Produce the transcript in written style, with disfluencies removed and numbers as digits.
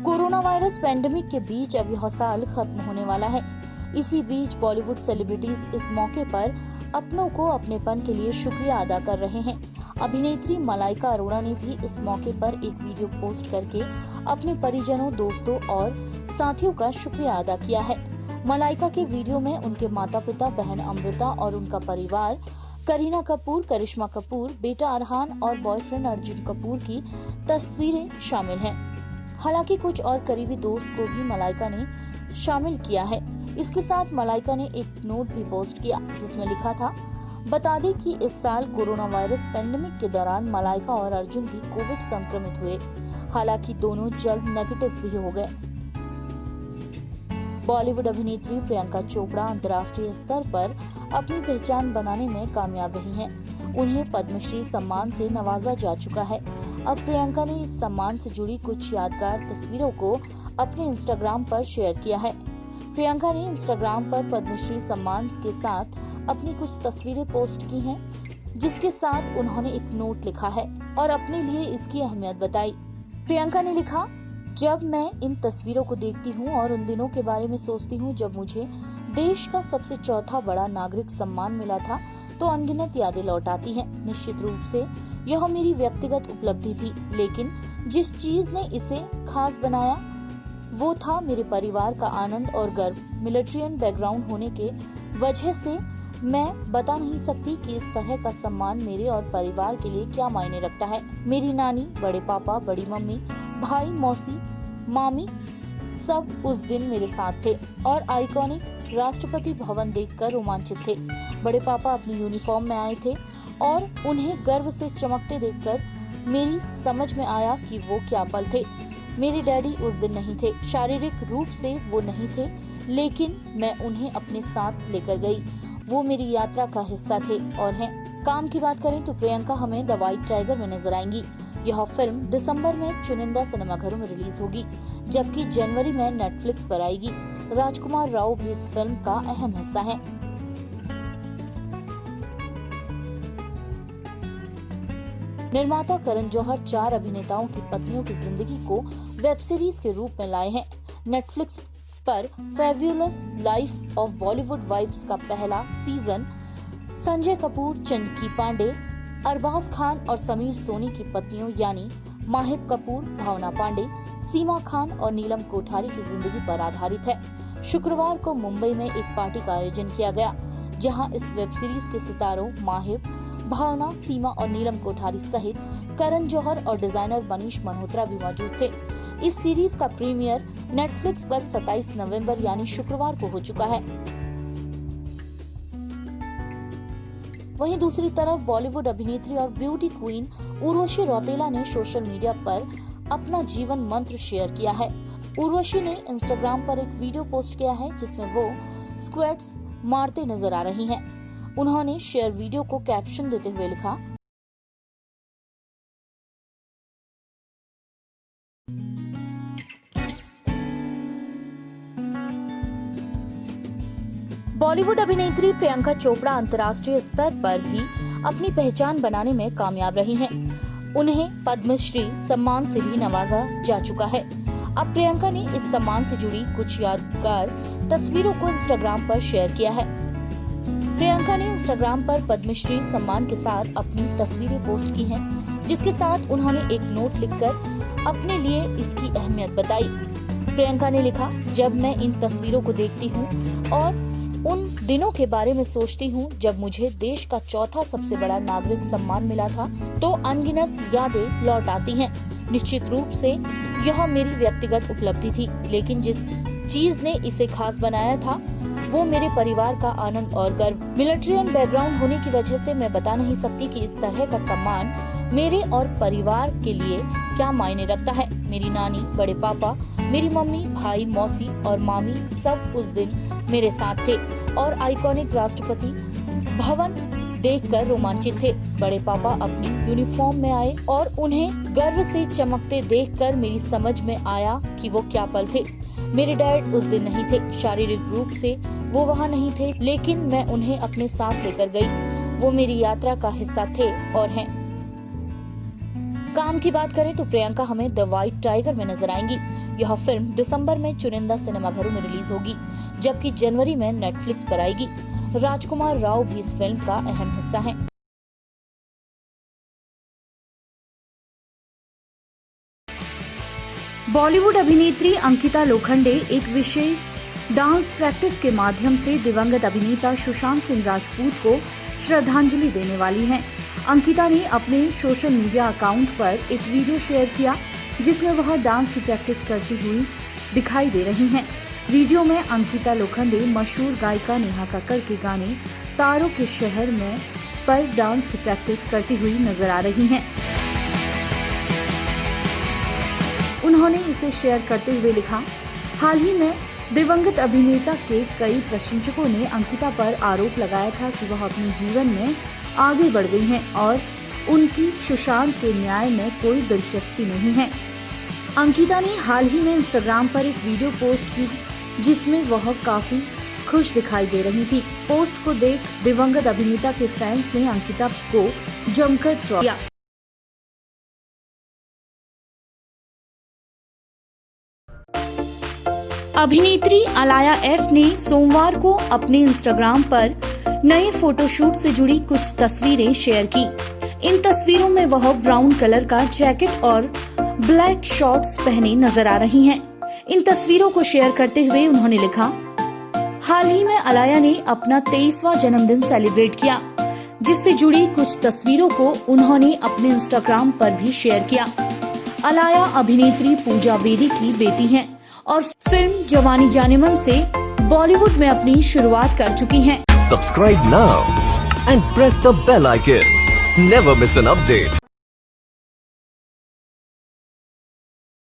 Corona virus pandemic के बीच अब यह साल खत्म होने वाला है। इसी बीच बॉलीवुड सेलिब्रिटीज इस मौके पर अपनों को अपनेपन के लिए शुक्रिया अदा कर रहे हैं। अभिनेत्री मलाइका अरोड़ा ने भी इस मौके पर एक वीडियो पोस्ट करके अपने परिजनों, दोस्तों और साथियों का शुक्रिया अदा किया है। मलाइका के वीडियो में उनके माता पिता, बहन अमृता और उनका परिवार, करीना कपूर, करिश्मा कपूर, बेटा अरहान और बॉयफ्रेंड अर्जुन कपूर की तस्वीरें शामिल हैं। हालांकि कुछ और करीबी दोस्त को भी मलाइका ने शामिल किया है। इसके साथ मलाइका ने एक नोट भी पोस्ट किया जिसमें लिखा था, बता दें कि इस साल कोरोना वायरस पेंडेमिक के दौरान मलाइका और अर्जुन भी कोविड संक्रमित हुए। हालांकि दोनों जल्द नेगेटिव भी हो गए। बॉलीवुड अभिनेत्री प्रियंका चोपड़ा अंतर्राष्ट्रीय स्तर पर अपनी पहचान बनाने में कामयाब रही हैं। उन्हें पद्मश्री सम्मान से नवाजा जा चुका है। अब प्रियंका ने इस सम्मान से जुड़ी कुछ यादगार तस्वीरों को अपने इंस्टाग्राम पर शेयर किया है। प्रियंका ने इंस्टाग्राम पर पद्मश्री सम्मान के साथ अपनी कुछ तस्वीरें पोस्ट की हैं, जिसके साथ उन्होंने एक नोट लिखा है और अपने लिए इसकी अहमियत बताई। प्रियंका ने लिखा, जब मैं इन तस्वीरों को देखती हूँ और उन दिनों के बारे में सोचती हूँ जब मुझे देश का सबसे चौथा बड़ा नागरिक सम्मान मिला था, तो अनगिनत यादें लौट आती हैं। निश्चित रूप से यह मेरी व्यक्तिगत उपलब्धि थी, लेकिन जिस चीज ने इसे खास बनाया वो था मेरे परिवार का आनंद और गर्व। मिलिट्रियन बैकग्राउंड होने के वजह से मैं बता नहीं सकती कि इस तरह का सम्मान मेरे और परिवार के लिए क्या मायने रखता है। मेरी नानी, बड़े पापा, बड़ी मम्मी, भाई, मौसी, मामी सब उस दिन मेरे साथ थे और आइकॉनिक राष्ट्रपति भवन देखकर रोमांचित थे। बड़े पापा अपनी यूनिफॉर्म में आए थे और उन्हें गर्व से चमकते देखकर मेरी समझ में आया कि वो क्या पल थे। मेरे डैडी उस दिन नहीं थे, शारीरिक रूप से वो नहीं थे, लेकिन मैं उन्हें अपने साथ लेकर गई। वो मेरी यात्रा का हिस्सा थे और हैं। काम की बात करें तो प्रियंका हमें द व्हाइट टाइगर में नजर आएंगी। यह फिल्म दिसंबर में चुनिंदा सिनेमाघरों में रिलीज होगी, जबकि जनवरी में नेटफ्लिक्स पर आएगी। राजकुमार राव भी इस फिल्म का अहम हिस्सा हैं। निर्माता करण जौहर 4 अभिनेताओं की पत्नियों की जिंदगी को वेब सीरीज के रूप में लाए हैं। नेटफ्लिक्स पर फेब्युलस लाइफ ऑफ बॉलीवुड वाइब्स का पहला सीजन संजय कपूर, चंकी पांडे, अरबाज खान और समीर सोनी की पत्नियों यानी माहिब कपूर, भावना पांडे, सीमा खान और नीलम कोठारी की जिंदगी पर आधारित है। शुक्रवार को मुंबई में एक पार्टी का आयोजन किया गया, जहां इस वेब सीरीज के सितारों माहिब, भावना, सीमा और नीलम कोठारी सहित करण जौहर और डिजाइनर मनीष मल्होत्रा भी मौजूद थे। इस सीरीज का प्रीमियर नेटफ्लिक्स पर 27 नवंबर यानी शुक्रवार को हो चुका है। वहीं दूसरी तरफ बॉलीवुड अभिनेत्री और ब्यूटी क्वीन उर्वशी रौतेला ने सोशल मीडिया पर अपना जीवन मंत्र शेयर किया है। उर्वशी ने इंस्टाग्राम पर एक वीडियो पोस्ट किया है जिसमें वो स्क्वैट्स मारते नजर आ रही हैं। उन्होंने शेयर वीडियो को कैप्शन देते हुए लिखा, बॉलीवुड अभिनेत्री प्रियंका चोपड़ा अंतर्राष्ट्रीय स्तर पर भी अपनी पहचान बनाने में कामयाब रही हैं। उन्हें पद्मश्री सम्मान से भी नवाजा जा चुका है। अब प्रियंका ने इस सम्मान से जुड़ी कुछ यादगार तस्वीरों को इंस्टाग्राम पर शेयर किया है। प्रियंका ने इंस्टाग्राम पर पद्मश्री सम्मान के साथ अपनी तस्वीरें पोस्ट की हैं, जिसके साथ उन्होंने एक नोट लिखकर अपने लिए इसकी अहमियत बताई। प्रियंका ने लिखा, जब मैं इन तस्वीरों को देखती हूँ और उन दिनों के बारे में सोचती हूँ जब मुझे देश का चौथा सबसे बड़ा नागरिक सम्मान मिला था, तो अनगिनत यादें लौट आती हैं। निश्चित रूप से यह मेरी व्यक्तिगत उपलब्धि थी, लेकिन जिस चीज ने इसे खास बनाया था वो मेरे परिवार का आनंद और गर्व। मिलिट्रियन बैकग्राउंड होने की वजह से मैं बता नहीं सकती कि इस तरह का सम्मान मेरे और परिवार के लिए क्या मायने रखता है। मेरी नानी, बड़े पापा, मेरी मम्मी, भाई, मौसी और मामी सब उस दिन मेरे साथ थे और आइकॉनिक राष्ट्रपति भवन देखकर रोमांचित थे। बड़े पापा अपनी यूनिफॉर्म में आए और उन्हें गर्व से चमकते देखकर मेरी समझ में आया कि वो क्या पल थे। मेरे डैड उस दिन नहीं थे, शारीरिक रूप से वो वहाँ नहीं थे, लेकिन मैं उन्हें अपने साथ लेकर गई। वो मेरी यात्रा का हिस्सा थे और हैं। काम की बात करें तो प्रियंका हमें द व्हाइट टाइगर में नजर आएंगी। यह फिल्म दिसंबर में चुनिंदा सिनेमाघरों में रिलीज होगी, जबकि जनवरी में नेटफ्लिक्स पर आएगी। राजकुमार राव भी इस फिल्म का अहम हिस्सा हैं। बॉलीवुड अभिनेत्री अंकिता लोखंडे एक विशेष डांस प्रैक्टिस के माध्यम से दिवंगत अभिनेता सुशांत सिंह राजपूत को श्रद्धांजलि देने वाली हैं। अंकिता ने अपने सोशल मीडिया अकाउंट पर एक वीडियो शेयर किया, जिसमें वह डांस की प्रैक्टिस करती हुई दिखाई दे रही हैं। वीडियो में अंकिता लोखंडे मशहूर गायिका नेहा कक्कड़ के गाने तारों के शहर में पर डांस की प्रैक्टिस करती हुई नजर आ रही हैं। उन्होंने इसे शेयर करते हुए लिखा, हाल ही में दिवंगत अभिनेता के कई प्रशंसकों ने अंकिता पर आरोप लगाया था कि वह अपने जीवन में आगे बढ़ गई हैं और उनकी सुशांत के न्याय में कोई दिलचस्पी नहीं है। अंकिता ने हाल ही में इंस्टाग्राम पर एक वीडियो पोस्ट की, जिसमें वह काफी खुश दिखाई दे रही थी। पोस्ट को देख दिवंगत अभिनेता के फैंस ने अंकिता को जमकर ट्रोल किया। अभिनेत्री अलाया एफ ने सोमवार को अपने इंस्टाग्राम पर नए फोटोशूट से जुड़ी कुछ तस्वीरें शेयर की। इन तस्वीरों में वह ब्राउन कलर का जैकेट और ब्लैक शॉर्ट्स पहने नजर आ रही हैं। इन तस्वीरों को शेयर करते हुए उन्होंने लिखा, हाल ही में अलाया ने अपना 23वां जन्मदिन सेलिब्रेट किया, जिससे जुड़ी कुछ तस्वीरों को उन्होंने अपने इंस्टाग्राम पर भी शेयर किया। अलाया अभिनेत्री पूजा बेदी की बेटी हैं और फिल्म जवानी जानेमन से बॉलीवुड में अपनी शुरुआत कर चुकी हैं। Subscribe now and press the bell icon. Never miss an update.